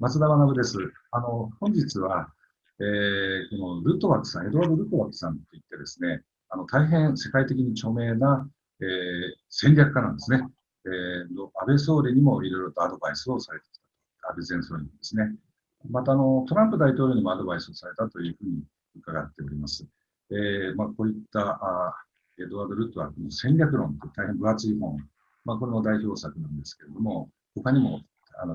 松田学です。本日は、このルトワックさん、エドワード・ルトワックさんといってですね、大変世界的に著名な、戦略家なんですね。安倍総理にもいろいろとアドバイスをされてきた。安倍前総理にですね。またトランプ大統領にもアドバイスをされたというふうに伺っております。こういったエドワード・ルトワックの戦略論という大変分厚い本、これの代表作なんですけれども、他にも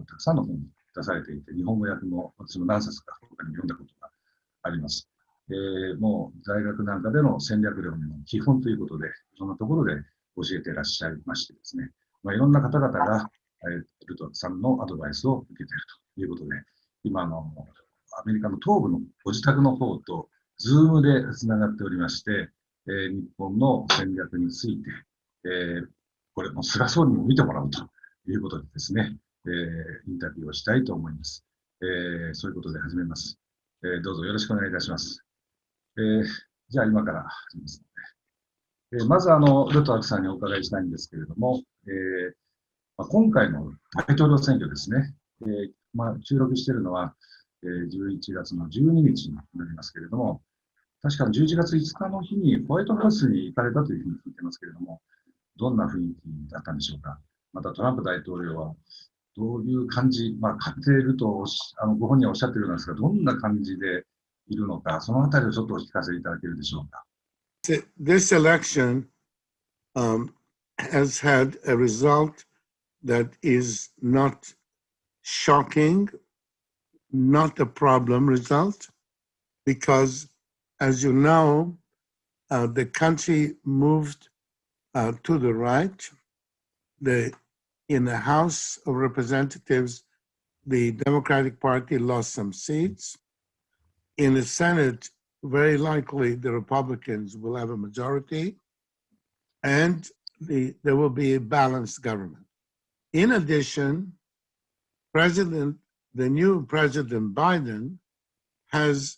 たくさんの本に出されていて、日本語訳も私も何冊か他にも読んだことがあります。もう大学なんかでの戦略論の基本ということで、そんなところで教えていらっしゃいましてですね、いろんな方々がルトワックさんのアドバイスを受けているということで、今アメリカの東部のご自宅の方と、ズームでつながっておりまして、日本の戦略について、これも菅総理にも見てもらうということでですね、インタビューをしたいと思います。そういうことで始めます。どうぞよろしくお願いいたします。じゃあ今から始めますので、まずルトワックさんにお伺いしたいんですけれども、今回の大統領選挙ですね、収録しているのは、11月の12日になりますけれども、確か11月5日の日にホワイトハウスに行かれたというふうに聞いてますけれども、どんな雰囲気だったんでしょうか。またトランプ大統領はどういう感じ、勝っているとご本人はおっしゃっているんですが、どんな感じでいるのか、そのあたりをちょっとお聞かせいただけるでしょうか。This election has had a result that is not shocking, not a problem result, because, as you know, the country moved to the right. In the House of Representatives, the Democratic Party lost some seats. In the Senate, very likely the Republicans will have a majority, and there will be a balanced government. In addition, the new President Biden has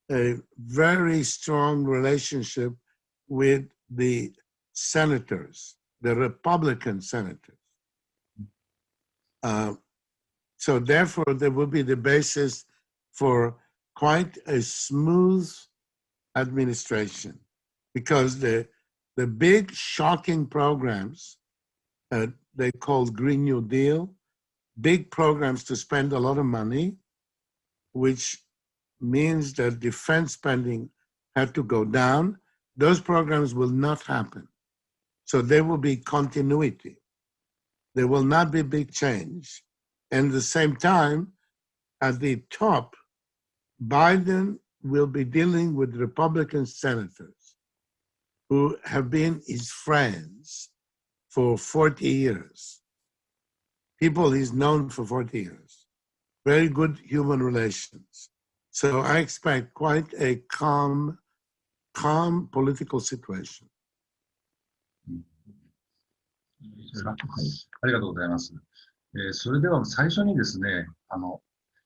a very strong relationship with the senators, the Republican senators. So therefore, there will be the basis for quite a smooth administration, because the big shocking programs they called Green New Deal, big programs to spend a lot of money, which means that defense spending had to go down. Those programs will not happen. So there will be continuity. There will not be big change. And at the same time, at the top, Biden will be dealing with Republican senators who have been his friends for 40 years. People he's known for 40 years. Very good human relations. So I expect quite a calm political situation. ありがとうございます。それでは最初にですね、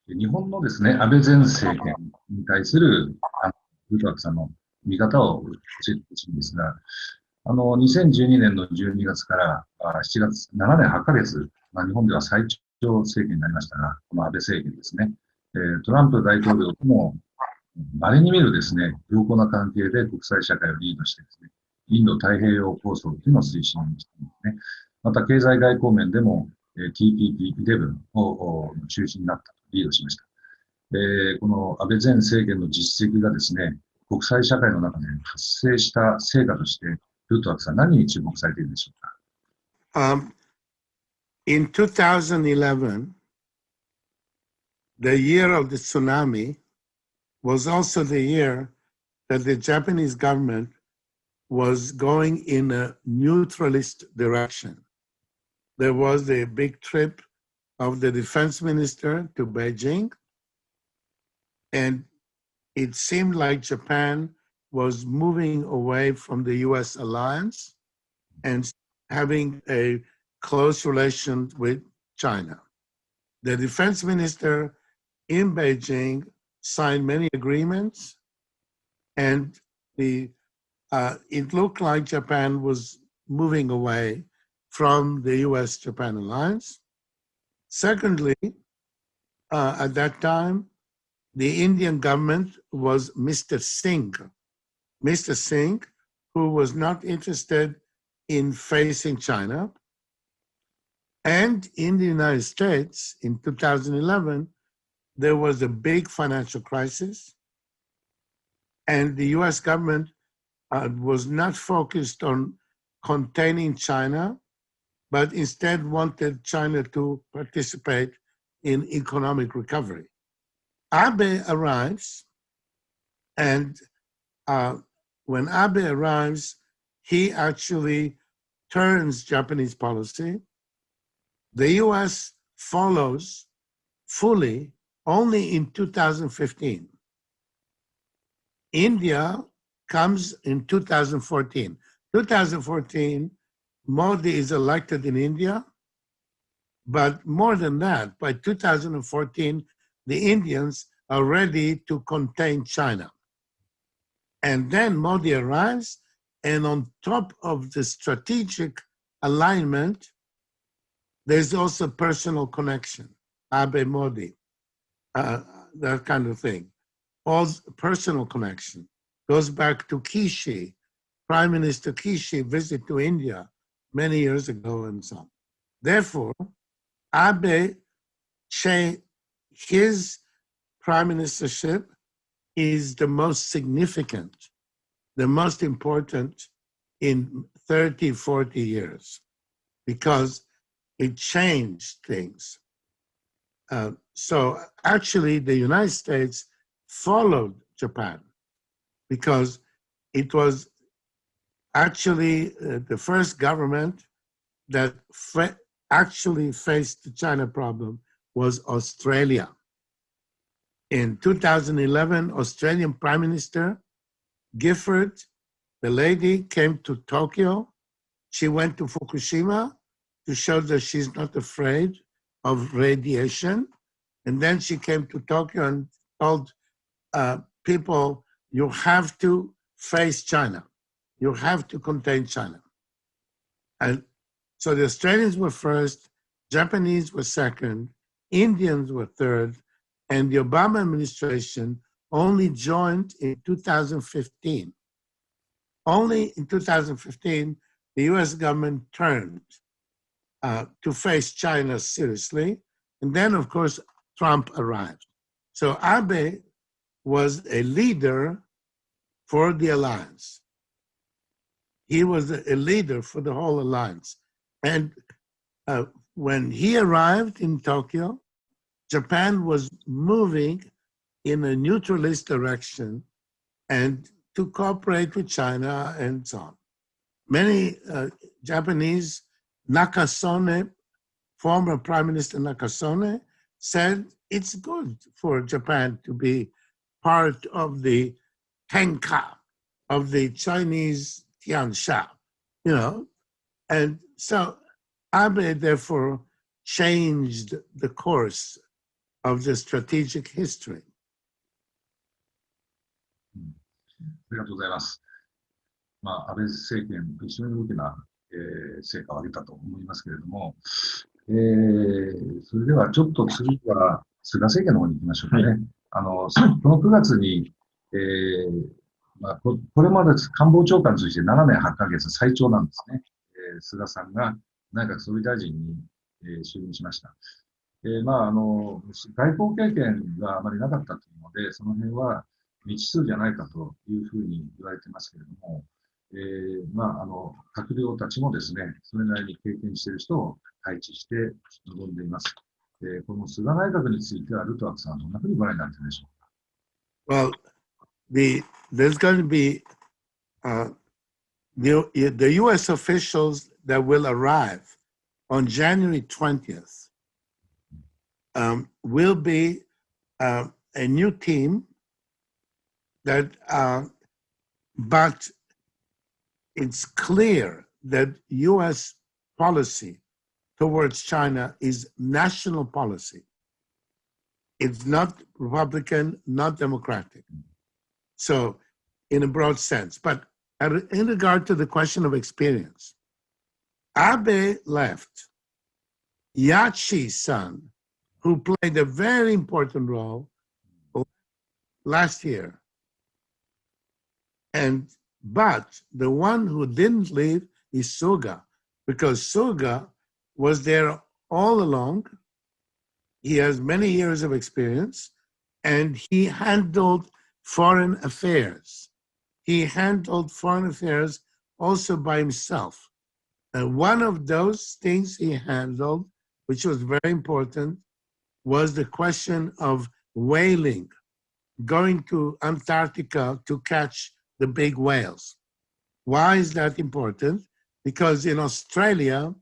日本のですね、安倍前政権に対するルトワックさんの見方を教えてほしいんですが、2012年の12月から7月、7年8ヶ月、日本では最長政権になりましたが、この安倍政権ですね、トランプ大統領とも稀に見るですね、良好な関係で国際社会をリードしてですね、インド太平洋構想というのを推進していますね。また経済外交面でも TPP11 を中心になったとリードしました。この安倍前政権の実績がですね、国際社会の中で発生した成果として、ルトワックさん何に注目されているでしょうか。In 2011, the year of the tsunami was also the year that the Japanese government was going in a neutralist direction. There was a big trip of the defense minister to Beijing, and it seemed like Japan was moving away from the US alliance and having a close relation with China. The defense minister in Beijing signed many agreements, and it looked like Japan was moving away from the US-Japan alliance. Secondly, at that time, the Indian government was Mr. Singh. Mr. Singh, who was not interested in facing China. And in the United States, in 2011, there was a big financial crisis. And the US government was not focused on containing China, but instead wanted China to participate in economic recovery. Abe arrives, and when Abe arrives, he actually turns Japanese policy. The US follows fully only in 2015. India comes in 2014. 2014, Modi is elected in India, but more than that, by 2014, the Indians are ready to contain China. And then Modi arrives, and on top of the strategic alignment, there's also personal connection, Abe Modi, that kind of thing. All personal connection goes back to Kishi, Prime Minister Kishi visit to India many years ago and so on. Therefore, Abe, his prime ministership is the most significant, the most important in 30, 40 years, because it changed things. So actually, the United States followed Japan because it was actually the first government that actually faced the China problem was Australia. In 2011, Australian Prime Minister Gifford, the lady, came to Tokyo. She went to Fukushima to show that she's not afraid of radiation. And then she came to Tokyo and told people, you have to face China. You have to contain China. And so the Australians were first, Japanese were second, Indians were third, and the Obama administration only joined in 2015. Only in 2015, the US government turned to face China seriously. And then, of course, Trump arrived. So Abe was a leader for the alliance. He was a leader for the whole alliance. And when he arrived in Tokyo, Japan was moving in a neutralist direction and to cooperate with China and so on. Many Japanese, Nakasone, former Prime Minister Nakasone, said it's good for Japan to be part of the Tenka, of the Chinese Tiansha, you know. And so Abe therefore changed the course of the strategic history. ありがとうございます。安倍政権、非常に大きな、成果を上げたと思いますけれども、それではちょっと次は菅政権の方に行きましょうかね。はい、この9月に、これまで官房長官として7年8ヶ月最長なんですね。菅さんが内閣総理大臣に、就任しました。外交経験があまりなかったというので、その辺は未知数じゃないかというふうに言われてますけれども、閣僚たちもですね、それなりに経験している人を配置して臨んでいます。この菅内閣については、ルトワックさんはどんなふうにご覧になっているでしょうか。Well, there's going to be the U.S. officials that will arrive on January 20th will be a new team that, but it's clear that U.S. policy towards China is national policy. It's not Republican, not Democratic. So, in a broad sense. But in regard to the question of experience, Abe left. Yachi-san who played a very important role last year. But the one who didn't leave is Suga, because Suga was there all along. He has many years of experience, and he handled foreign affairs. He handled foreign affairs also by himself. And one of those things he handled, which was very important, was the question of whaling, going to Antarctica to catch the big whales. Why is that important? Because in Australia,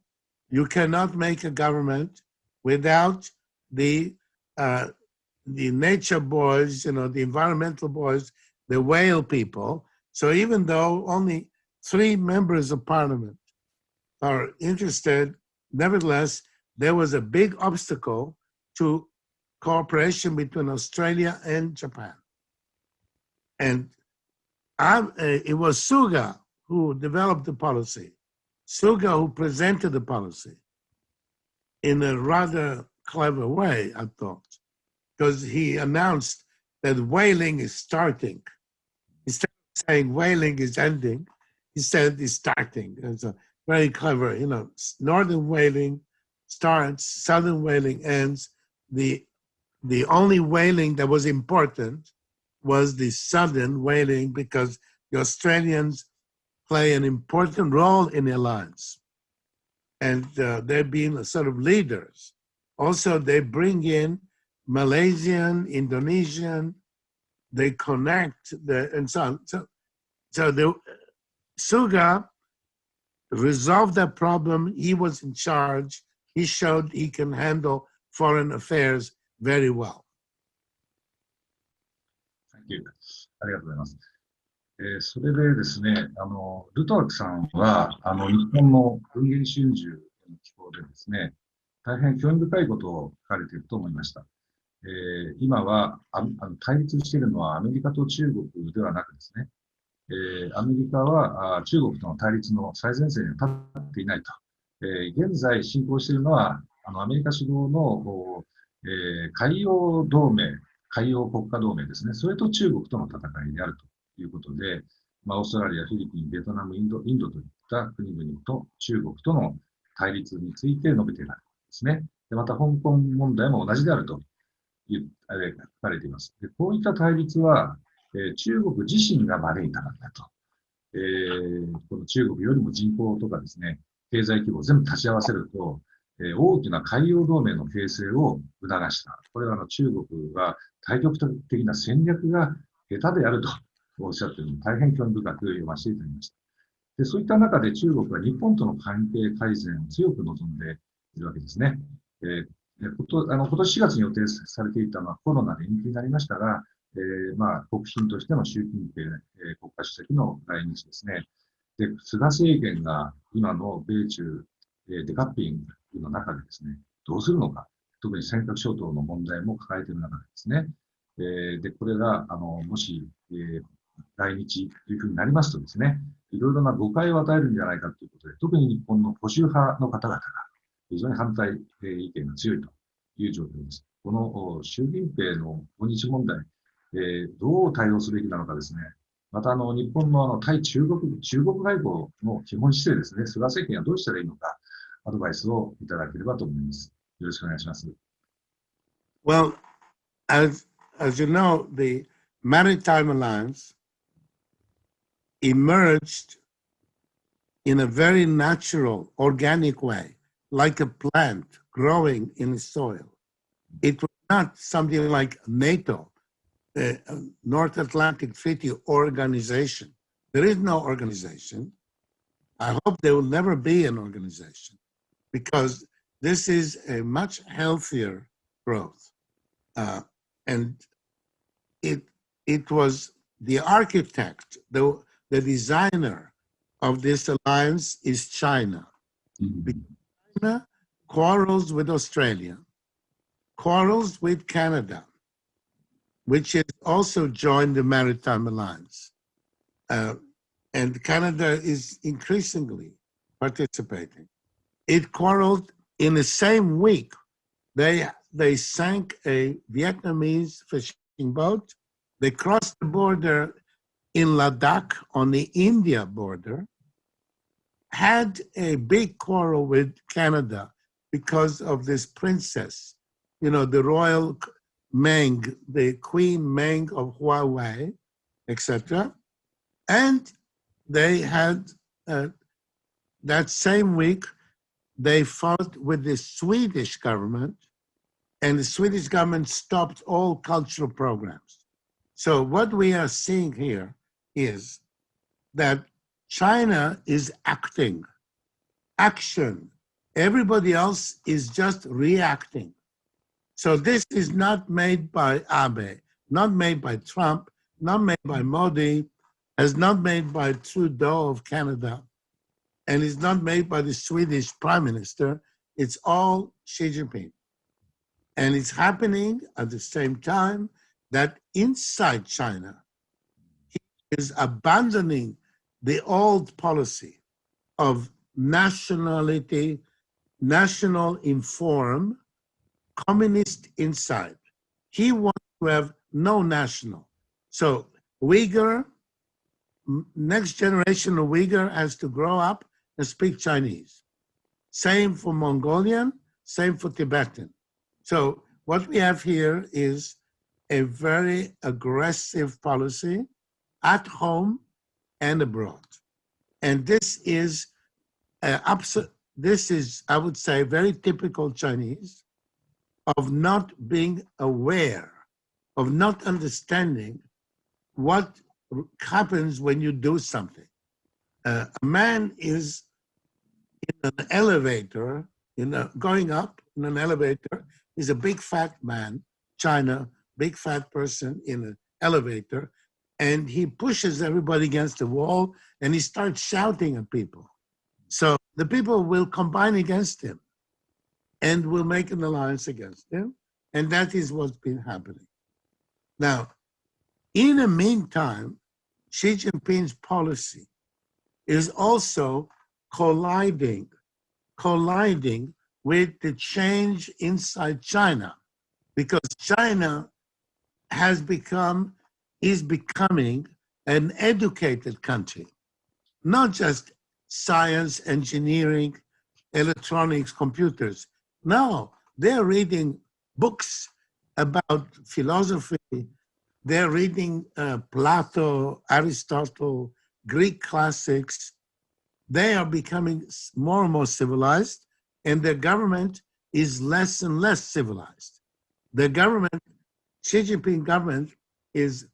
you cannot make a government without the nature boys, the environmental boys, the whale people. So even though only 3 members of parliament are interested, nevertheless, there was a big obstacle to cooperation between Australia and Japan. And it was Suga who developed the policy, Suga who presented the policy in a rather clever way, I thought, because he announced that whaling is starting. Instead of saying whaling is ending, he said it's starting. It's a very clever, northern whaling starts, southern whaling ends. The only whaling that was important was the southern whaling, because the Australians play an important role in the alliance. And they've been sort of leaders. Also, they bring in Malaysian, Indonesian, they connect, and so on. So the Suga resolved that problem. He was in charge. He showed he can handle foreign affairs very well. Thank you. ありがとうございます。それでですね、ルトワックさんは、日本の文藝春秋の機構でですね、大変興味深いことを書かれていると思いました。今は対立しているのはアメリカと中国ではなくですね、アメリカは中国との対立の最前線に立っていないと。現在進行しているのは、アメリカ主導の海洋同盟、海洋国家同盟ですね、それと中国との戦いであるということで、オーストラリア、フィリピン、ベトナム、インドといった国々と中国との対立について述べているんですね。でまた、香港問題も同じであると書かれています。でこういった対立は、中国自身が招いたからだと。この中国よりも人口とかですね、経済規模を全部足し合わせると、大きな海洋同盟の形成を促した。これは中国が対極的な戦略が下手であるとおっしゃっているのを大変興味深く読ませていただきました。でそういった中で中国は日本との関係改善を強く望んでいるわけですね。今年4月に予定されていたのはコロナで延期になりましたが、国賓としての習近平国家主席の来日ですね。で菅政権が今の米中デカップリングの中でですね、どうするのか、特に尖閣諸島の問題も抱えている中でですね、でこれがもし、来日というふうになりますとですね、いろいろな誤解を与えるんじゃないかということで、特に日本の保守派の方々が非常に反対意見が強いという状況です。この習近平の訪日問題、どう対応すべきなのかですね、また日本の対中国外交の基本姿勢ですね、菅政権はどうしたらいいのか、アドバイスをいただければと思います。よろしくお願いします。Well, as you know, the Maritime Alliance emerged in a very natural, organic way, like a plant growing in the soil. It was not something like NATO, North Atlantic Treaty Organization. There is no organization. I hope there will never be an organization, because this is a much healthier growth. And it was the architect, the designer of this alliance is China. Mm-hmm. China quarrels with Australia, quarrels with Canada, which has also joined the Maritime Alliance. And Canada is increasingly participating. It quarreled in the same week. They they sank a Vietnamese fishing boat. They crossed the border in Ladakh on the India border, had a big quarrel with Canada because of this princess, you know, the royal Meng, the Queen Meng of Huawei, etc. And they had, that same week, they fought with the Swedish government, and the Swedish government stopped all cultural programs. So what we are seeing here is that China is acting, action. Everybody else is just reacting. So this is not made by Abe, not made by Trump, not made by Modi, is not made by Trudeau of Canada, and is not made by the Swedish Prime Minister. It's all Xi Jinping. And it's happening at the same time that inside China, he is abandoning the old policy of nationality, national inform, communist inside. He wants to have no national. So Uyghur, next generation of Uyghur has to grow up and speak Chinese. Same for Mongolian, same for Tibetan. So what we have here is a very aggressive policy at home and abroad. And this is, I would say, very typical Chinese of not being aware, of not understanding what happens when you do something. A man is in an elevator, going up in an elevator, is a big fat man, China, big fat person in an elevator, and he pushes everybody against the wall and he starts shouting at people. So the people will combine against him and will make an alliance against him. And that is what's been happening. Now, in the meantime, Xi Jinping's policy is also colliding with the change inside China, because China is becoming an educated country, not just science, engineering, electronics, computers. No, they're reading books about philosophy. They're reading Plato, Aristotle, Greek classics. They are becoming more and more civilized, and their government is less and less civilized. The government, Xi Jinping government, is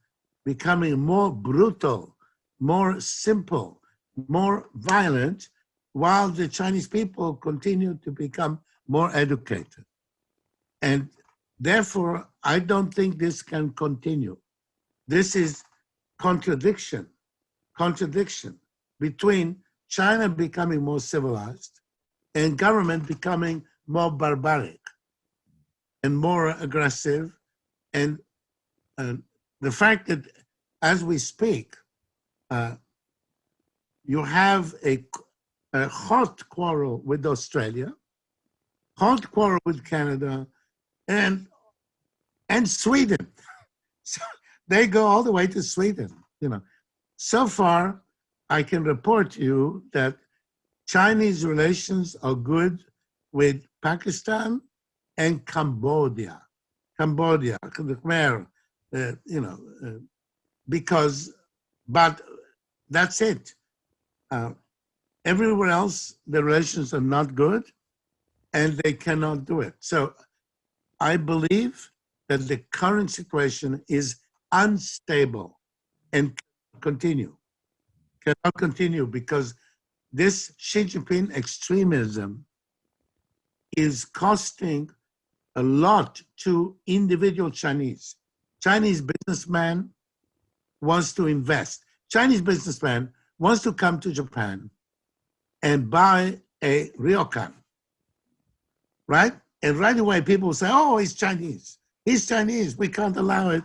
becoming more brutal, more simple, more violent, while the Chinese people continue to become more educated. And therefore, I don't think this can continue. This is contradiction between China becoming more civilized and government becoming more barbaric and more aggressive. And the fact that as we speak, you have a hot quarrel with Australia, hot quarrel with Canada, and Sweden. So they go all the way to Sweden. So far, I can report to you that Chinese relations are good with Pakistan and Cambodia. The Khmer, but that's it. Everywhere else, the relations are not good, and they cannot do it. So I believe that the current situation is unstable and cannot continue because this Xi Jinping extremism is costing a lot to individual Chinese. Chinese businessman wants to invest. Chinese businessman wants to come to Japan and buy a ryokan, right? And right away people say, oh, he's Chinese. He's Chinese, we can't allow it.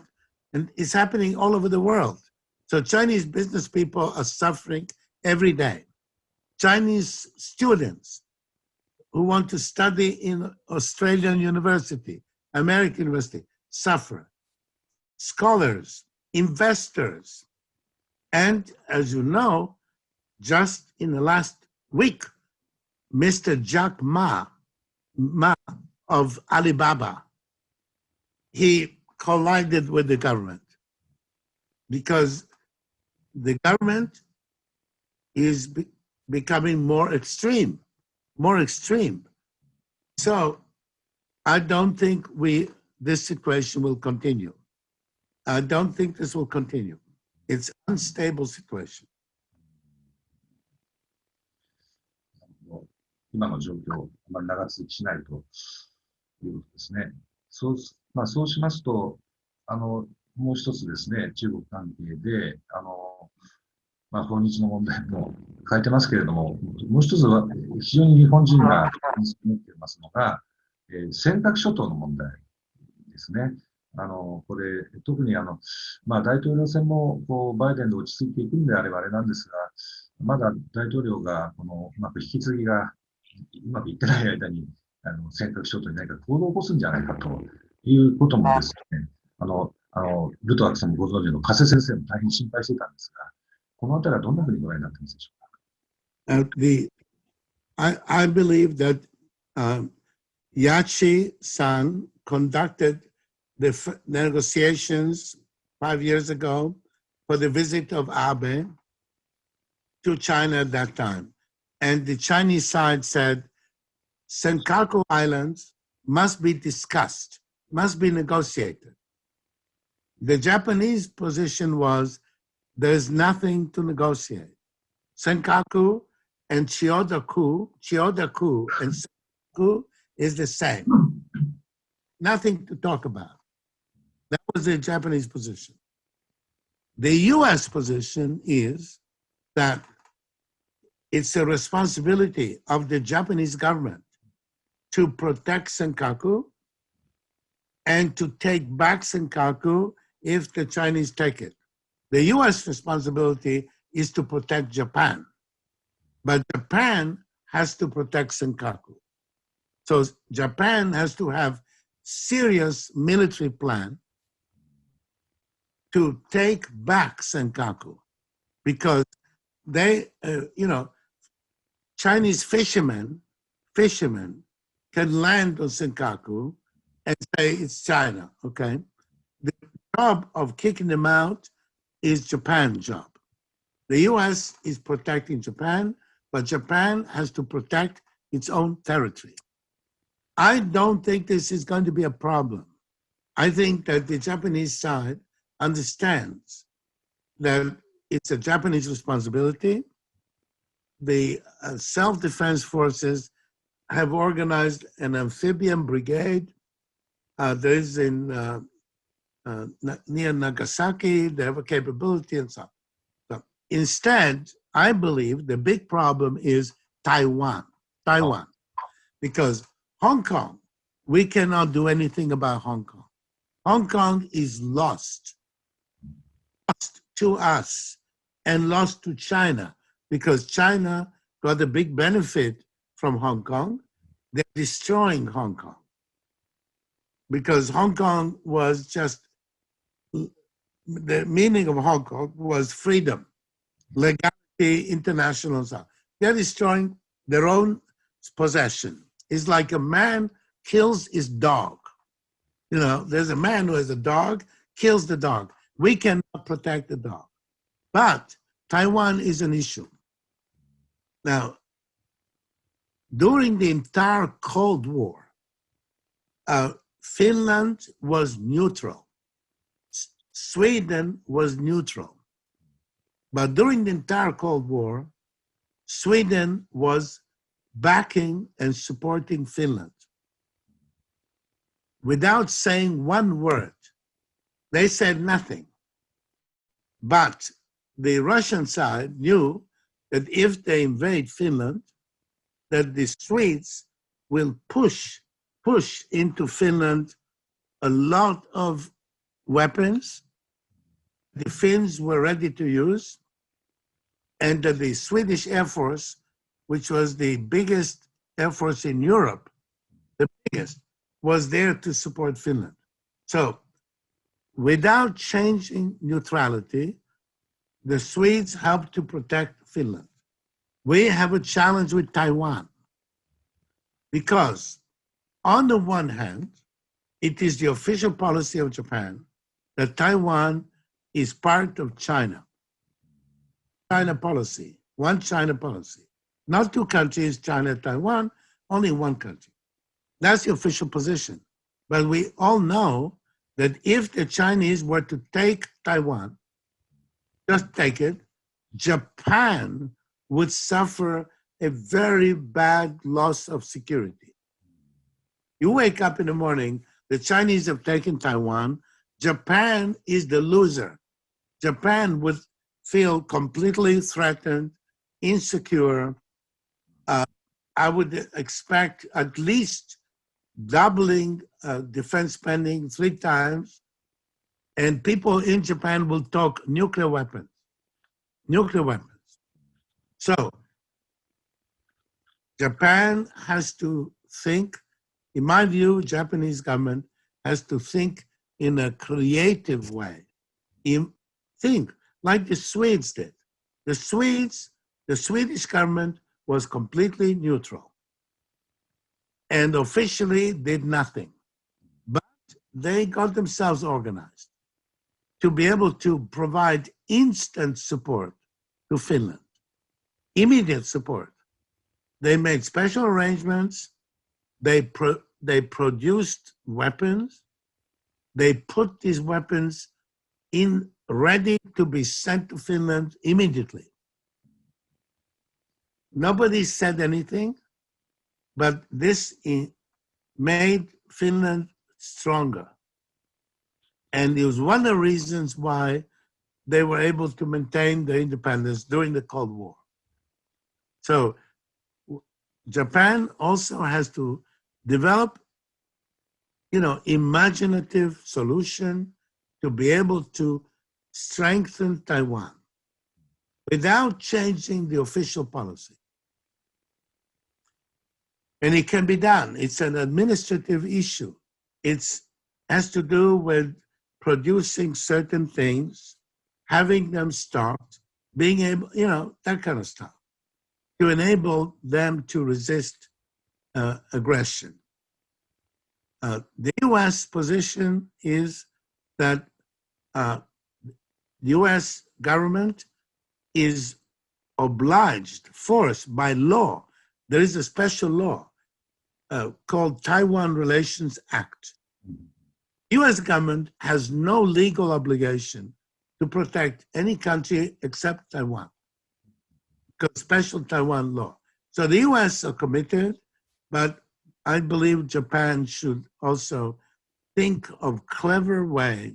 And it's happening all over the world. So Chinese business people are suffering every day. Chinese students who want to study in Australian university, American university suffer. Scholars, investors, and as you know, just in the last week, Mr. Jack Ma of Alibaba, he collided with the government because the government is becoming more extreme. So I don't think this situation will continue. I don't think this will continue. It's an unstable situation. 今の状況、あまり長続きしないということですね。そうしますと、もう一つですね、中国関係で、訪日の問題も書いてますけれども、もう一つは非常に日本人が持っていますのが、尖閣諸島の問題ですね。これ、特に大統領選もバイデンで落ち着いていくんであればあれなんですが、まだ大統領がうまく引き継ぎがうまくいってない間に、尖閣諸島に何か行動を起こすんじゃないかということもですね、ルトワックさんもご存知の加瀬先生も大変心配してたんですが、このあたりはどんなふうにご覧になっていますでしょうか。I believe that Yachi-san conducted the negotiations 5 years ago for the visit of Abe to China at that time. And the Chinese side said, Senkaku Islands must be discussed, must be negotiated. The Japanese position was, there's nothing to negotiate. Senkaku and Chiyoda-ku and Senkaku is the same. Nothing to talk about. That was the Japanese position. The US position is that it's a responsibility of the Japanese government to protect Senkaku and to take back Senkaku if the Chinese take it. The US responsibility is to protect Japan, but Japan has to protect Senkaku. So Japan has to have serious military plan to take back Senkaku because they, Chinese fishermen can land on Senkaku and say it's China, okay? The job of kicking them out is Japan's job. The US is protecting Japan, but Japan has to protect its own territory. I don't think this is going to be a problem. I think that the Japanese side understands that it's a Japanese responsibility. The self-defense forces have organized an amphibian brigade. There is in near Nagasaki, they have a capability and so on. So instead, I believe the big problem is Taiwan, because Hong Kong, we cannot do anything about Hong Kong. Hong Kong is lost to us and lost to China because China got a big benefit from Hong Kong. They're destroying Hong Kong because Hong Kong was just, the meaning of Hong Kong was freedom, legality, international stuff. They're destroying their own possession. It's like a man kills his dog. There's a man who has a dog, kills the dog. We cannot protect the dog. But Taiwan is an issue. Now, during the entire Cold War, Finland was neutral. Sweden was neutral. But during the entire Cold War, Sweden was backing and supporting Finland. Without saying one word, they said nothing. But the Russian side knew that if they invade Finland, that the Swedes will push into Finland a lot of weapons the Finns were ready to use, and that the Swedish Air Force, which was the biggest Air Force in Europe, the biggest, was there to support Finland. So, without changing neutrality, the Swedes helped to protect Finland. We have a challenge with Taiwan because, on the one hand, it is the official policy of Japan that Taiwan is part of China. China policy, one China policy. Not two countries, China, Taiwan, only one country. That's the official position. But we all know that if the Chinese were to take Taiwan, just take it, Japan would suffer a very bad loss of security. You wake up in the morning, the Chinese have taken Taiwan, Japan is the loser. Japan would feel completely threatened, insecure. I would expect at least doubling defense spending 3 times, and people in Japan will talk nuclear weapons. Nuclear weapons. So, Japan has to think, in my view, Japanese government has to think in a creative way. Think like the Swedes did. The Swedish government was completely neutral and officially did nothing. But they got themselves organized to be able to provide instant support to Finland, immediate support. They made special arrangements. They produced weapons. They put these weapons in ready to be sent to Finland immediately. Nobody said anything, but this made Finland stronger. And it was one of the reasons why they were able to maintain their independence during the Cold War. So Japan also has to develop, imaginative solution to be able to strengthen Taiwan without changing the official policy. And it can be done. It's an administrative issue. It has to do with producing certain things, having them start, being able, that kind of stuff, to enable them to resist aggression. The U.S. position is that the U.S. government is obliged, forced by law. There is a special law called Taiwan Relations Act. U.S. government has no legal obligation to protect any country except Taiwan, because special Taiwan law. So the U.S. are committed, but I believe Japan should also think of clever way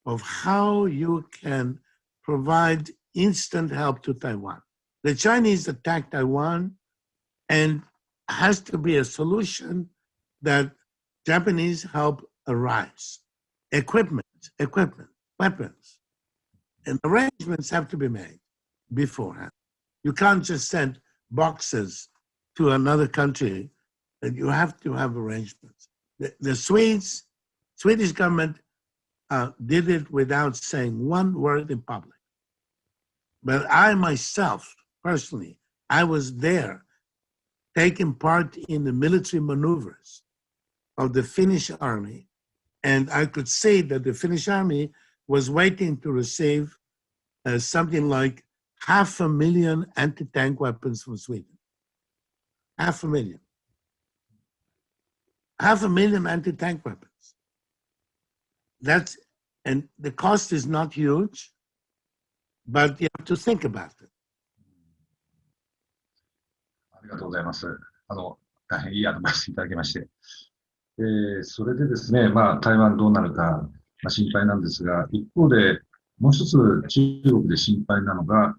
of how you can provide instant help to Taiwan. The Chinese attacked Taiwan, and has to be a solution that Japanese help arise. Equipment, weapons, and arrangements have to be made beforehand. You can't just send boxes to another country, and you have to have arrangements. The Swedish government did it without saying one word in public. But I myself, personally, I was there taking part in the military maneuvers of the Finnish army, and I could see that the Finnish army was waiting to receive something like 500,000 anti-tank weapons from Sweden. 500,000. 500,000 anti-tank weapons. And the cost is not huge, but you have to think about it. ありがとうございます。大変いいアドバイスいただきまして。それでですね、台湾どうなるか、心配なんですが、一方で、もう一つ中国で心配なのが、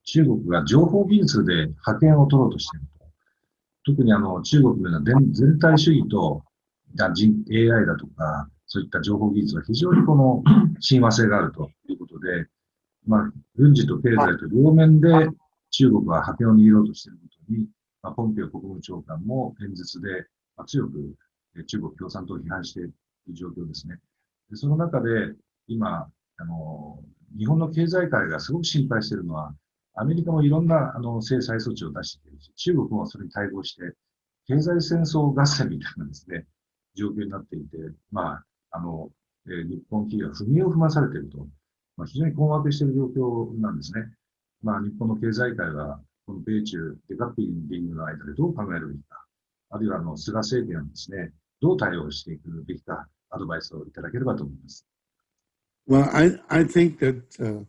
中国が情報技術で覇権を取ろうとしていると。特に中国のような全体主義と AI だとか、そういった情報技術は非常に親和性があるということで、軍事と経済と両面で中国は覇権を握ろうとしていることに、ポンペオ国務長官も演説で強く中国共産党を批判している状況ですね。でその中で、今、日本の経済界がすごく心配しているのは、アメリカもいろんな制裁措置を出しているし、中国もそれに対応して、経済戦争合戦みたいなですね、状況になっていて、日本企業は踏みを踏まされていると、非常に困惑している状況なんですね。日本の経済界は、この米中デカップリングの間でどう考えるべきか、あるいは菅政権はですね、どう対応していくべきか、アドバイスをいただければと思います。Well, I think that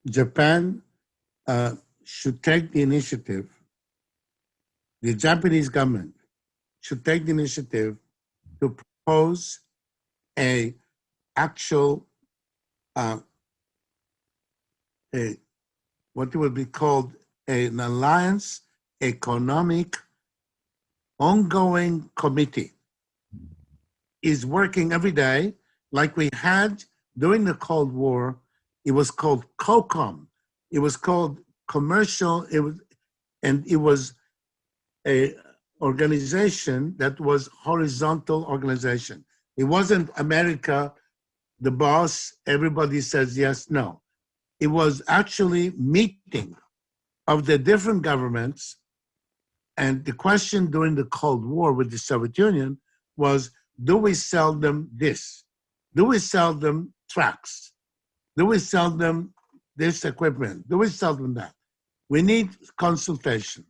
Japan should take the initiative. The Japanese government should take the initiative to propose a actual, what would be called an alliance economic ongoing committee is working every day like we had during the Cold War. It was called COCOM. It was called commercial. It was a organization that was horizontal organization. It wasn't America, the boss, everybody says yes, no. It was actually meeting of the different governments. And the question during the Cold War with the Soviet Union was, do we sell them this? Do we sell them trucks? Do we sell them this equipment? Do we sell them that? We need consultation.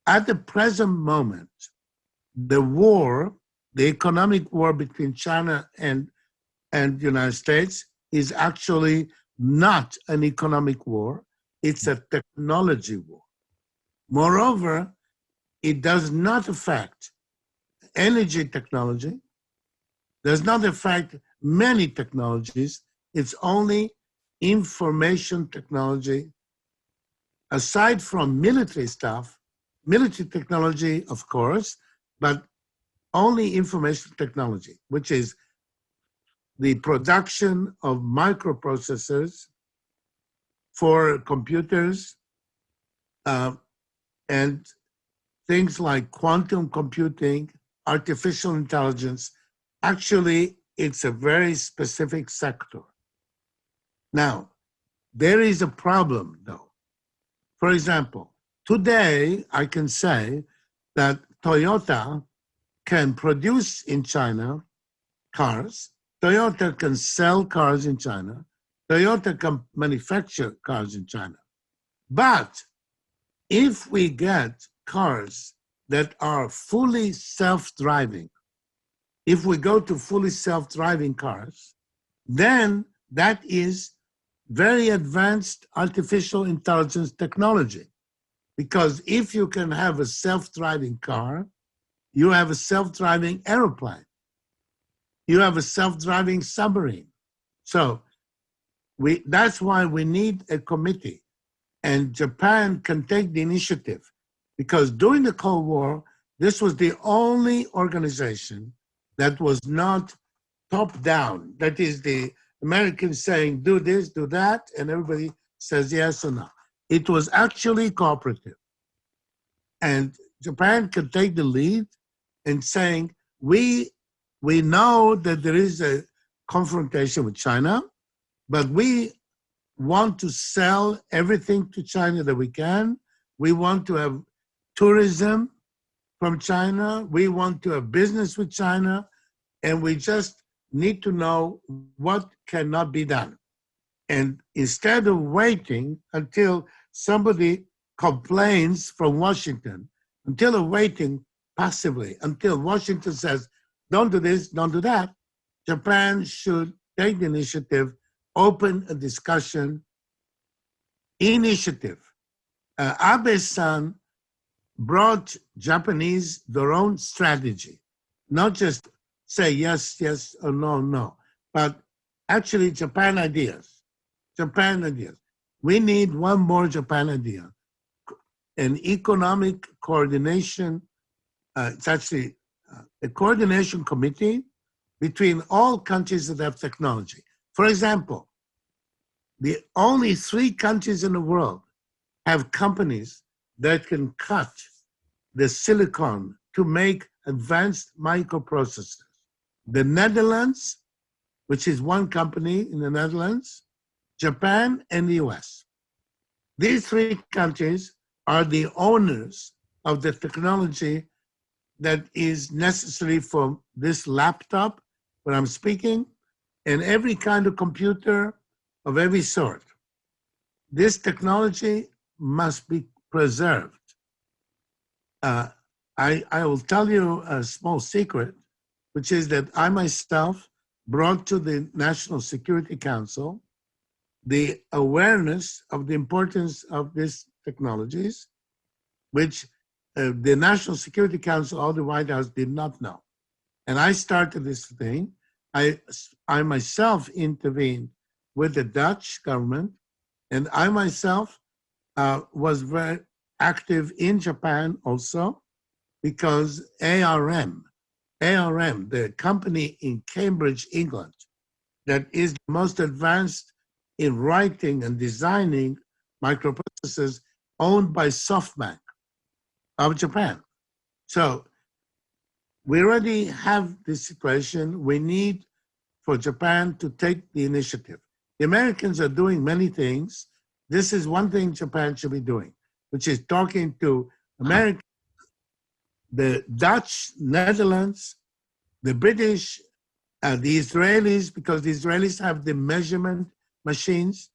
At the present moment, the war, the economic war between China and the United States is actually not an economic war. It's a technology war. Moreover, it does not affect energy technology, does not affect many technologies. It's only information technology. Aside from military stuff, military technology, of course, but only information technology, which is the production of microprocessors for computers and things like quantum computing, artificial intelligence. Actually, it's a very specific sector. Now, there is a problem, though. For example, today I can say that Toyota can produce in China cars. Toyota can sell cars in China. Toyota can manufacture cars in China. But if we get cars that are fully self-driving, if we go to fully self-driving cars, then that is very advanced artificial intelligence technology. Because if you can have a self-driving car, you have a self-driving airplane. You have a self-driving submarine. So that's why we need a committee. And Japan can take the initiative. Because during the Cold War, this was the only organization that was not top-down. That is the Americans saying, do this, do that, and everybody says yes or no. It was actually cooperative. And Japan can take the lead in saying, we know that there is a confrontation with China, but we want to sell everything to China that we can. We want to have tourism from China. We want to have business with China. And we just need to know what cannot be done. And instead of waiting until somebody complains from Washington, until waiting passively, until Washington says, don't do this, don't do that, Japan should take the initiative, open a discussion, initiative. Abe-san brought Japanese their own strategy, not just say yes, yes, or no, no, but actually Japan ideas. Japan ideas. We need one more Japan idea, an economic coordination. It's actually a coordination committee between all countries that have technology. For example, the only 3 countries in the world have companies that can cut the silicon to make advanced microprocessors. The Netherlands, which is one company in the Netherlands, Japan, and the US. These three countries are the owners of the technology that is necessary for this laptop, what I'm speaking, and every kind of computer of every sort. This technology must be preserved. I will tell you a small secret, which is that I myself brought to the National Security Council the awareness of the importance of these technologies, which the National Security Council or the White House did not know. And I started this thing. I myself intervened with the Dutch government, and I myself was very active in Japan also, because ARM, the company in Cambridge, England, that is the most advanced in writing and designing microprocessors, owned by SoftBank of Japan. So we already have this situation. We need for Japan to take the initiative. The Americans are doing many things. This is one thing Japan should be doing, which is talking to America, the Dutch, Netherlands, the British, the Israelis, because the Israelis have the measurement machines.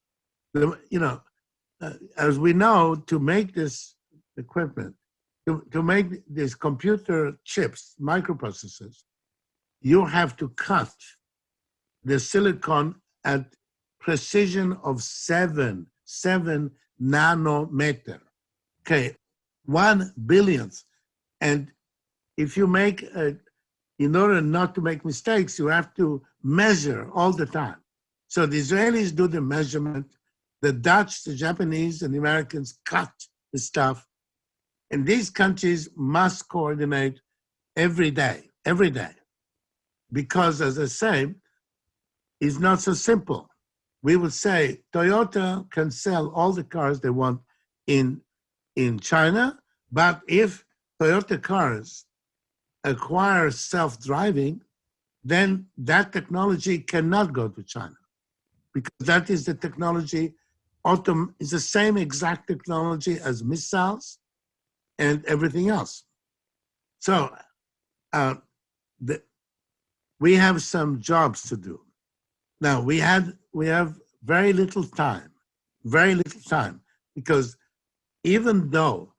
As we know, to make this equipment, to make these computer chips, microprocessors, you have to cut the silicon at precision of 7 nanometer. Okay, 1/1000th. And if you make, in order not to make mistakes, you have to measure all the time. So the Israelis do the measurement, the Dutch, the Japanese, and the Americans cut the stuff. And these countries must coordinate every day, because, as I say, it's not so simple. We would say Toyota can sell all the cars they want in China, but if Toyota cars acquire self-driving, then that technology cannot go to China, because that is the technology, is the same exact technology as missiles and everything else. So we have some jobs to do. Now we have very little time, because even though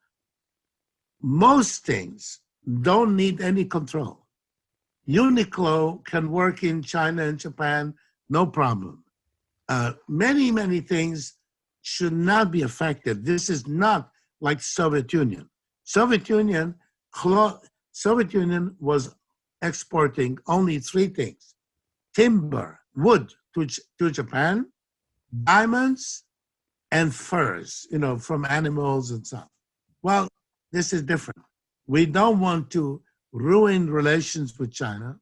most things don't need any control, Uniqlo can work in China and Japan, no problem. Many things should not be affected. This is not like Soviet Union. Soviet Union was exporting only 3 things: timber, wood to Japan, diamonds, and furs, from animals and stuff. Well, this is different. We don't want to ruin relations with China.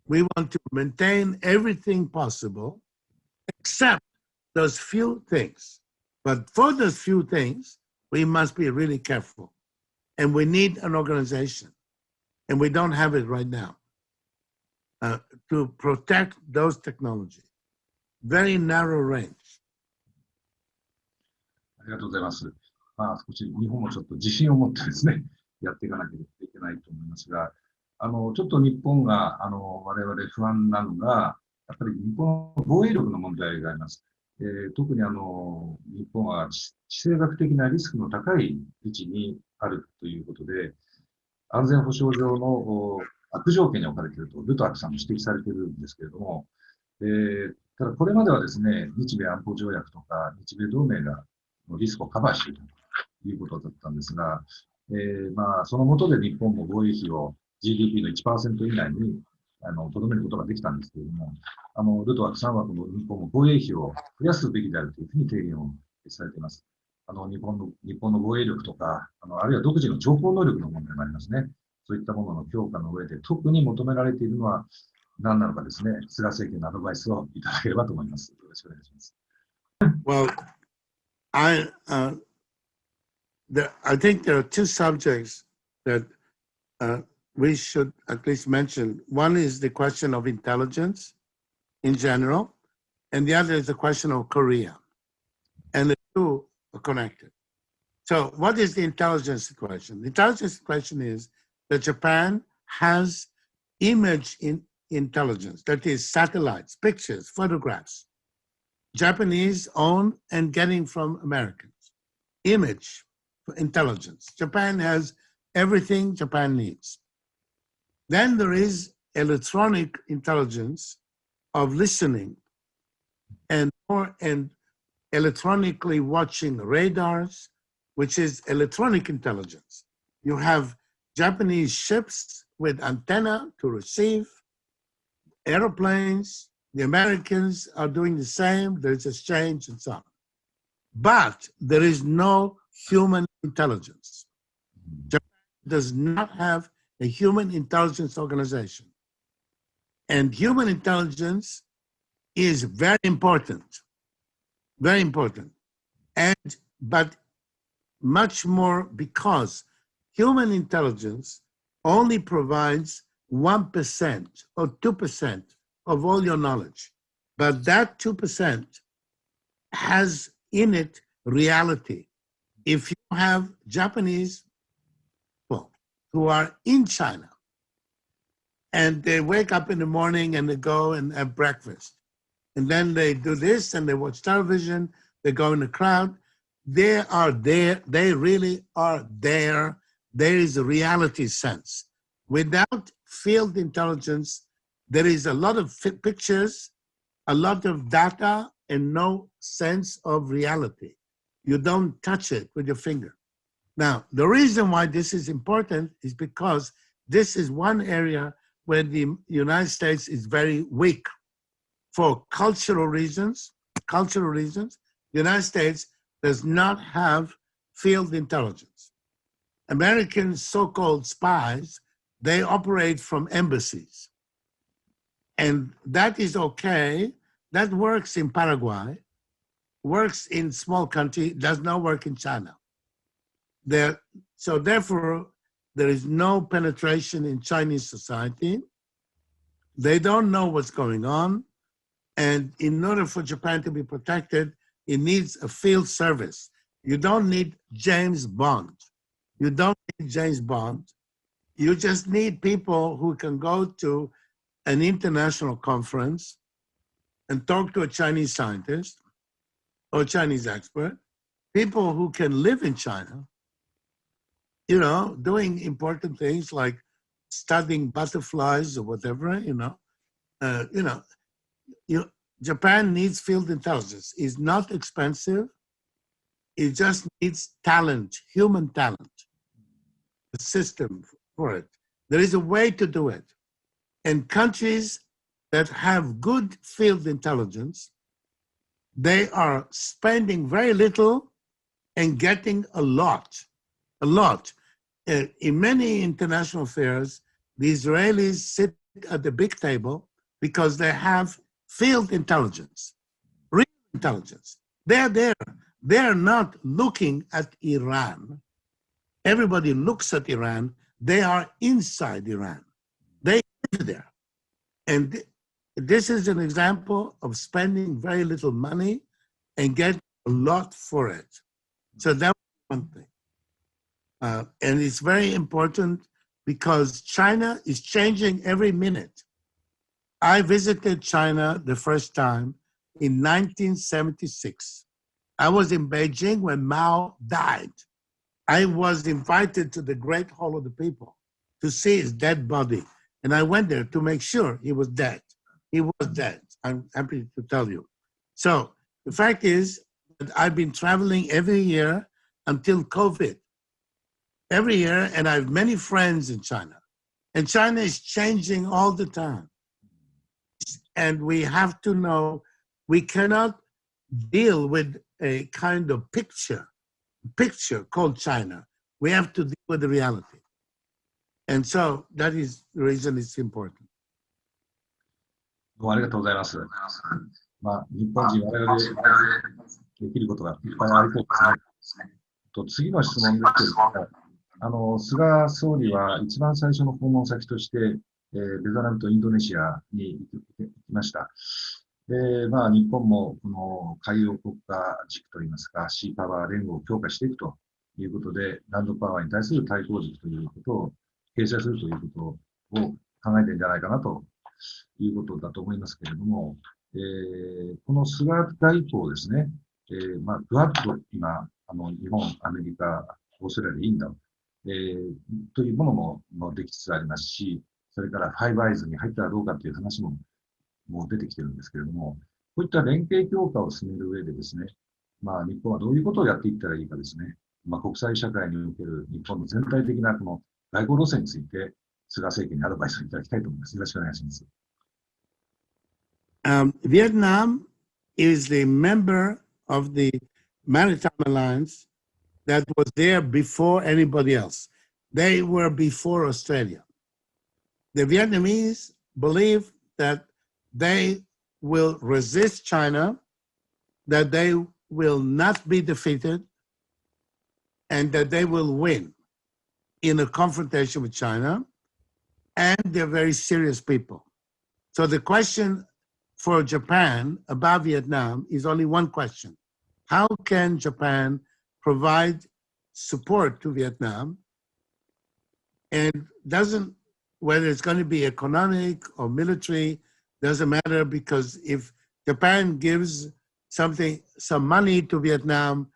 We want to maintain everything possible, except those few things. But for those few things, we must be really careful. And we need an organization. And we don't have it right now to protect those technologies. Very narrow range. ありがとうございます。少し日本もちょっと自信を持ってですね、やっていかなければいけないと思いますが、ちょっと日本が、我々不安なのが、やっぱり日本の防衛力の問題があります。特に日本は地政学的なリスクの高い位置にあるということで、安全保障上の悪条件に置かれていると、ルトワックさんも指摘されているんですけれども、ただこれまではですね、日米安保条約とか日米同盟がリスクをカバーしているということだったんですが、その下で日本も防衛費を GDP の 1% 以内に留めることができたんですけれども、ルトワックさんはこの日本も防衛費を増やすべきであるというふうに提言をされています。日本の防衛力とか、あるいは独自の情報能力の問題もありますね。そういったものの強化の上で特に求められているのは何なのかですね、菅政権のアドバイスをいただければと思います。よろしくお願いします。Well, I think there are 2 subjects that we should at least mention. One is the question of intelligence in general, and the other is the question of Korea. And the two are connected. So what is the intelligence question? The intelligence question is that Japan has image intelligence, that is satellites, pictures, photographs, Japanese owned and getting from Americans. Image intelligence. Japan has everything Japan needs. Then there is electronic intelligence of listening and electronically watching radars, which is electronic intelligence. You have Japanese ships with antenna to receive, airplanes, the Americans are doing the same, there's exchange and so on. But there is no human intelligence. Japan does not have a human intelligence organization. And human intelligence is very important, but much more because human intelligence only provides 1% or 2% of all your knowledge. But that 2% has in it reality. If you have Japanese people who are in China and they wake up in the morning and they go and have breakfast, and then they do this and they watch television, they go in the crowd, they are there, they really are there. There is a reality sense. Without field intelligence, there is a lot of pictures, a lot of data, and no sense of reality. You don't touch it with your finger. Now, the reason why this is important is because this is one area where the United States is very weak. For cultural reasons, the United States does not have field intelligence. American so-called spies, they operate from embassies. And that is okay. That works in Paraguay, works in small country, does not work in China. So therefore, there is no penetration in Chinese society. They don't know what's going on. And in order for Japan to be protected, it needs a field service. You don't need James Bond. You don't need James Bond. You just need people who can go to an international conference and talk to a Chinese scientist or Chinese expert, people who can live in China, you know, doing important things like studying butterflies or whatever, Japan needs field intelligence. It's not expensive. It just needs talent, human talent, a system for it. There is a way to do it. And countries that have good field intelligence, they are spending very little and getting a lot. In many international affairs, the Israelis sit at the big table because they have field intelligence, real intelligence. They're there. They're not looking at Iran. Everybody looks at Iran. They are inside Iran. They live there. And this is an example of spending very little money and getting a lot for it. So that's one thing. And it's very important because China is changing every minute. I visited China the first time in 1976. I was in Beijing when Mao died. I was invited to the Great Hall of the People to see his dead body. And I went there to make sure he was dead. He was dead, I'm happy to tell you. So the fact is that I've been traveling every year until COVID. Every year, and I have many friends in China. And China is changing all the time. And we have to know, we cannot deal with a kind of picture called China. We have to deal with the reality. And so that is the reason it's important. どうもありがとうございます。日本人我々できることがいっぱいありそうですね。次の質問ですけれども、菅総理は一番最初の訪問先として、ベトナムとインドネシアに行きました。で、まあ、日本もこの海洋国家軸といいますか、シーパワー連合を強化していくということで、ランドパワーに対する対抗軸ということを形成するということを考えているんじゃないかなということだと思いますけれども、この菅外交ですね、まあ、グワッと今、日本、アメリカ、オーストラリア、インド、というものもできつつありますし、それからファイブアイズに入ったらどうかという話も出てきてるんですけれども、こういった連携強化を進める上でですね、まあ、日本はどういうことをやっていったらいいかですね、まあ、国際社会における日本の全体的なこの外交路線について、菅政権にアドバイスをいただきたいと思います。よろしくお願いします。Vietnam is the member of the Maritime Alliance that was there before anybody else. They were before Australia. The Vietnamese believe that they will resist China, that they will not be defeated, and that they will win in a confrontation with China. And they're very serious people. So the question for Japan about Vietnam is only one question. How can Japan provide support to Vietnam? And doesn't, whether it's going to be economic or military, doesn't matter, because if Japan gives some money to Vietnam,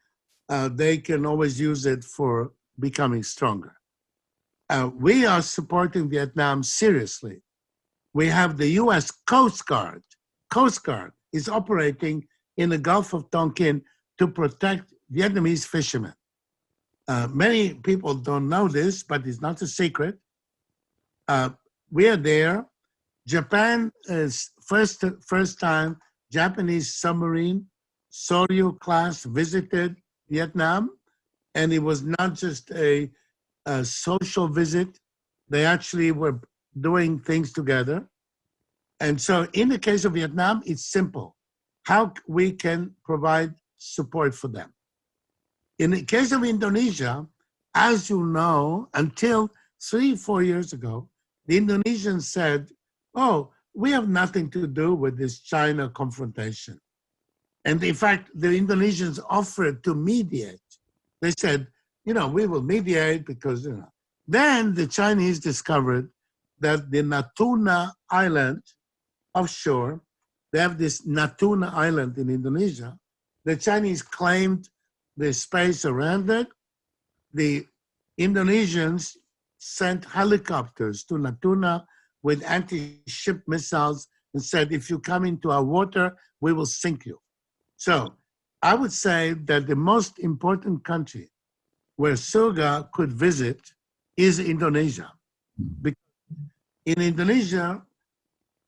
they can always use it for becoming stronger. We are supporting Vietnam seriously. We have the U.S. Coast Guard. Coast Guard is operating in the Gulf of Tonkin to protect Vietnamese fishermen. Many people don't know this, but it's not a secret. We are there. Japan is first time Japanese submarine, Soryu class, visited Vietnam, and it was not just a social visit. They actually were doing things together. And so in the case of Vietnam, it's simple. How we can provide support for them. In the case of Indonesia, as you know, until 3-4 years ago, the Indonesians said, oh, we have nothing to do with this China confrontation. And in fact, the Indonesians offered to mediate. They said, we will mediate because, Then the Chinese discovered that the Natuna Island offshore, they have this Natuna Island in Indonesia. The Chinese claimed the space around it. The Indonesians sent helicopters to Natuna with anti-ship missiles and said, if you come into our water, we will sink you. So I would say that the most important country where Suga could visit is Indonesia. Because in Indonesia,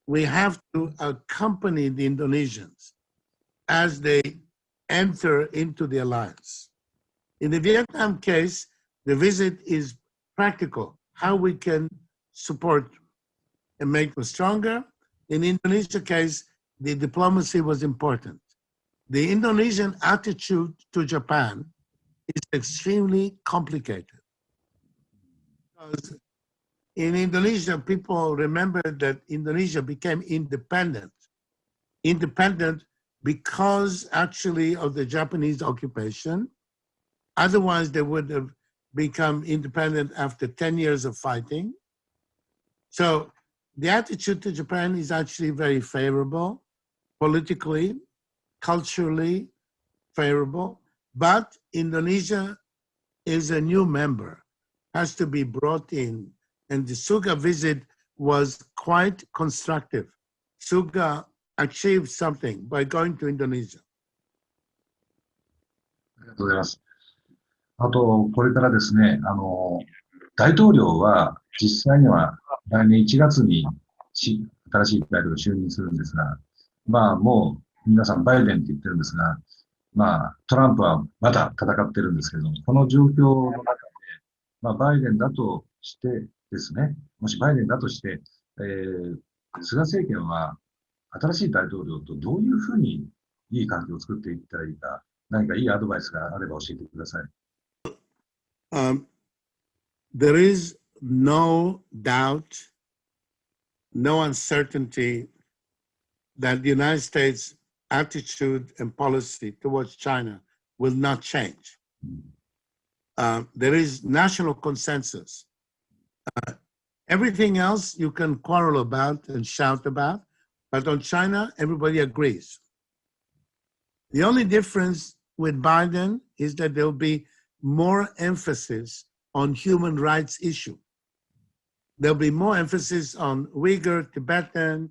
we have to accompany the Indonesians as they enter into the alliance. In the Vietnam case, the visit is practical, how we can support and make them stronger. In the Indonesia case, the diplomacy was important. The Indonesian attitude to Japan is extremely complicated. Because in Indonesia, people remember that Indonesia became independent because actually of the Japanese occupation. Otherwise, they would have become independent after 10 years of fighting. So the attitude to Japan is actually very favorable, politically, culturally favorable, but Indonesia is a new member, has to be brought in. And the Suga visit was quite constructive. Suga achieved something by going to Indonesia. ありがとうございます。あと、これからですね、大統領は実際には来年1月に新しい大統領就任するんですが、まあもう皆さんバイデンって言ってるんですが、まあトランプはまだ戦ってるんですけれども、この状況の中で、まあバイデンだとしてですね、もしバイデンだとして、菅政権は新しい大統領とどういうふうにいい関係を作っていったらいいか、何かいいアドバイスがあれば教えてください。there is no doubt, no uncertainty that the United States' attitude and policy towards China will not change. There is national consensus. Everything else you can quarrel about and shout about, but on China, everybody agrees. The only difference with Biden is that there'll be more emphasis on human rights issue. There'll be more emphasis on Uyghur, Tibetan,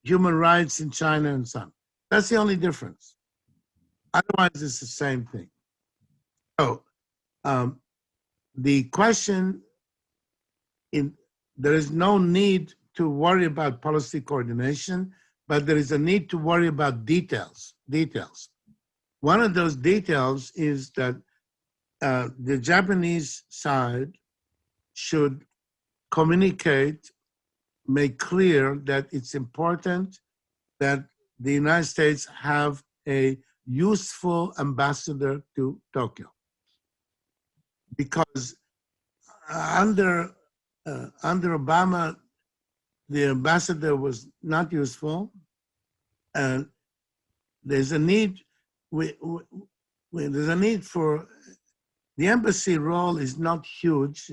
human rights in China and so on. That's the only difference. Otherwise, it's the same thing. So the question, there is no need to worry about policy coordination, but there is a need to worry about details. One of those details is that the Japanese side should communicate, make clear that it's important that the United States have a useful ambassador to Tokyo. Because under Obama, the ambassador was not useful, and there's a need. There's a need for the embassy role is not huge,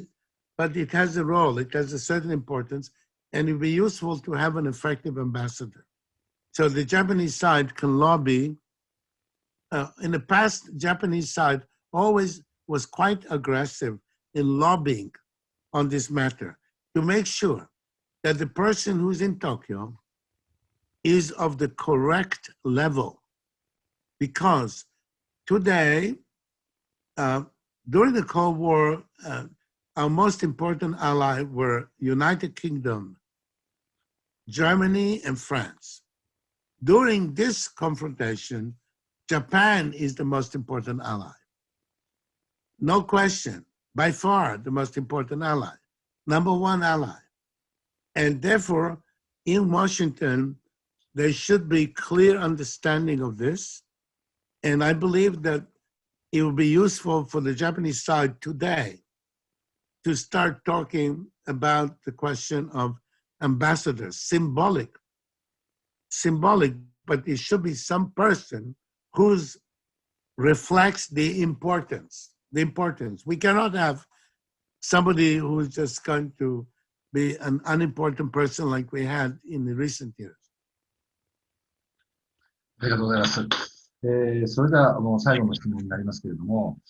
but it has a role. It has a certain importance, and it would be useful to have an effective ambassador. So the Japanese side can lobby. In the past, Japanese side always was quite aggressive in lobbying on this matter to make sure that the person who's in Tokyo is of the correct level. Because today, during the Cold War, our most important ally were United Kingdom, Germany, and France. During this confrontation, Japan is the most important ally. No question, by far the most important ally, number one ally. And therefore, in Washington, there should be clear understanding of this. And I believe that it will be useful for the Japanese side today to start talking about the question of ambassadors, symbolic, but it should be some person who reflects the importance. We cannot have somebody who is just going to be an unimportant person like we had in the recent years. ありがとうございます。それでは最後の質問になりますけれども、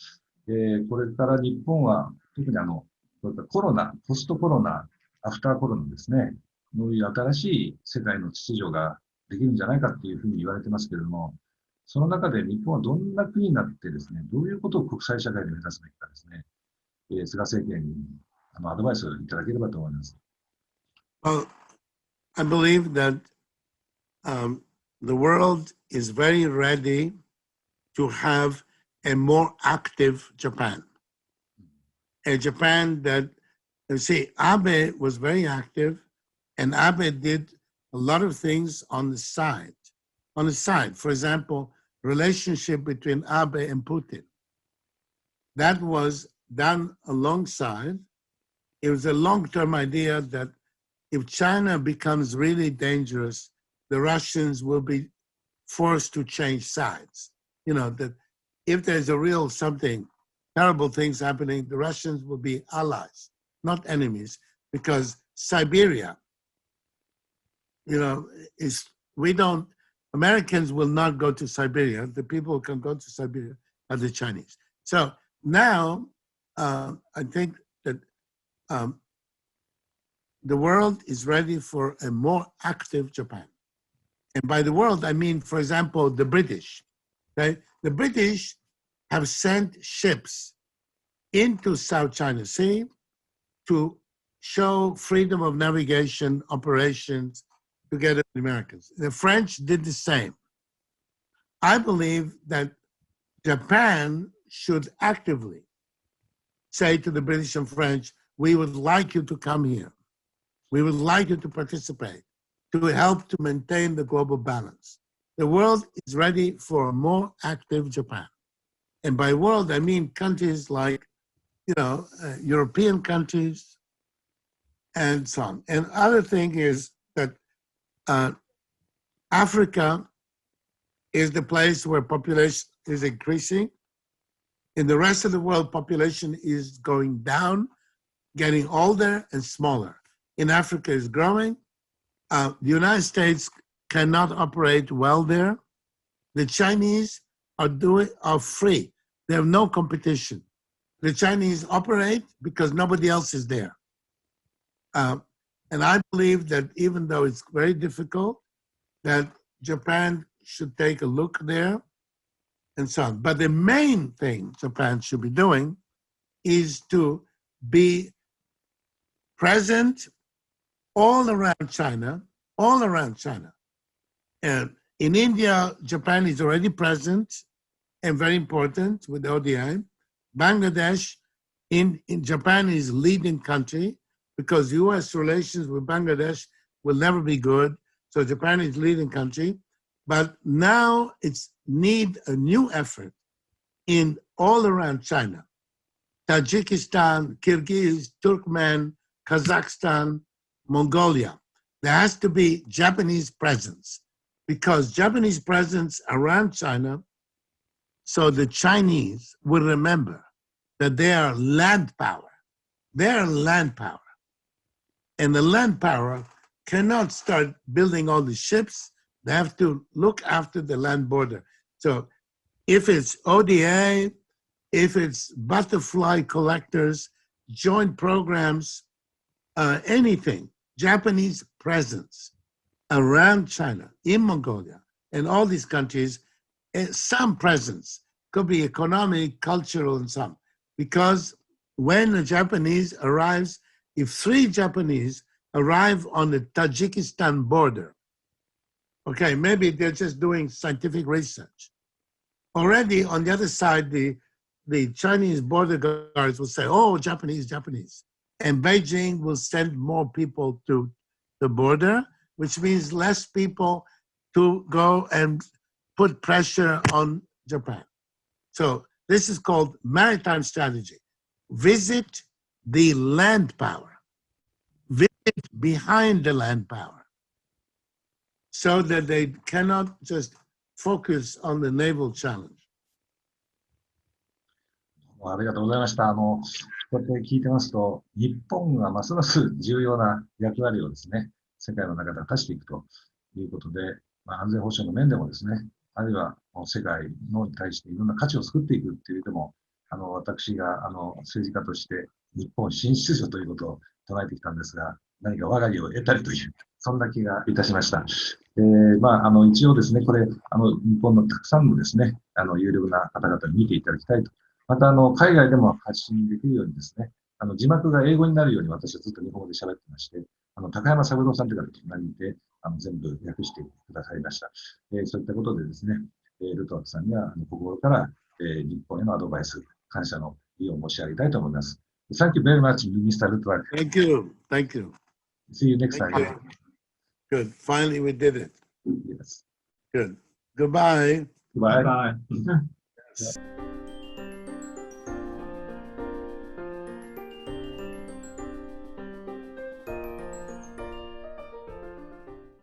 これから日本は特にこういったコロナ、ポストコロナ、アフターコロナですね、そういう新しい世界の秩序ができるんじゃないかっていうふうに言われてますけれども、その中で日本はどんな国になってですね、どういうことを国際社会で目指すべきかですね、菅政権にアドバイスをいただければと思います。Well, I believe that the world is very ready to have a more active Japan. A Japan that, you see, Abe was very active, and Abe did a lot of things on the side. For example, relationship between Abe and Putin. That was done alongside. It was a long-term idea that if China becomes really dangerous, the Russians will be forced to change sides. You know, that if there's a real something, terrible things happening, the Russians will be allies, not enemies, because Siberia, you know, Americans will not go to Siberia. The people who can go to Siberia are the Chinese. So now, I think that the world is ready for a more active Japan. And by the world, I mean, for example, the British. Okay? The British have sent ships into South China Sea to show freedom of navigation operations together with the Americans. The French did the same. I believe that Japan should actively say to the British and French, we would like you to come here. We would like you to participate to help to maintain the global balance. The world is ready for a more active Japan. And by world, I mean countries like, European countries, and so on. And other thing is that Africa is the place where population is increasing. In the rest of the world, population is going down, getting older and smaller. In Africa, is growing. The United States cannot operate well there. The Chinese are free. They have no competition. The Chinese operate because nobody else is there. And I believe that even though it's very difficult, that Japan should take a look there and so on. But the main thing Japan should be doing is to be present all around China. And in India, Japan is already present and very important with ODI. Bangladesh, in Japan is leading country because U.S. relations with Bangladesh will never be good. So Japan is leading country. But now it's need a new effort in all around China. Tajikistan, Kyrgyz, Turkmen, Kazakhstan, Mongolia. There has to be Japanese presence because Japanese presence around China, so the Chinese will remember that they are land power. They are land power. And the land power cannot start building all the ships. They have to look after the land border. So if it's ODA, if it's butterfly collectors, joint programs, anything, Japanese presence around China, in Mongolia, and all these countries, some presence, could be economic, cultural, and some. Because when a Japanese arrives, if 3 Japanese arrive on the Tajikistan border, okay, maybe they're just doing scientific research. Already on the other side, the Chinese border guards will say, oh, Japanese. And Beijing will send more people to the border, which means less people to go and put pressure on Japan. So this is called maritime strategy. Visit the land power. Visit behind the land power so that they cannot just focus on the naval challenge. ありがとうございました。こうやって聞いてますと、日本がますます重要な役割をですね、世界の中で果たしていくということで、安全保障の面でもですね、あるいは世界のに対していろんな価値を作っていくっていうでも、私が政治家として日本新秩序ということを唱えてきたんですが、何か我が家を得たりという、そんな気がいたしました。一応ですね、これ、日本のたくさんのですね、有力な方々に見ていただきたいと。また、海外でも発信できるようにですね、字幕が英語になるように私はずっと日本語で喋ってまして、高山三郎さんという方が隣にいて、全部訳してくださいました。そういったことでですね、ルトワックさんには心から、日本へのアドバイス、感謝の意を申し上げたいと思います。Thank you very much, Mr. Lutwak. Thank you. Thank you. See you next time. Good. Finally, we did it. Yes. Good. Goodbye. Bye. Bye. Yes.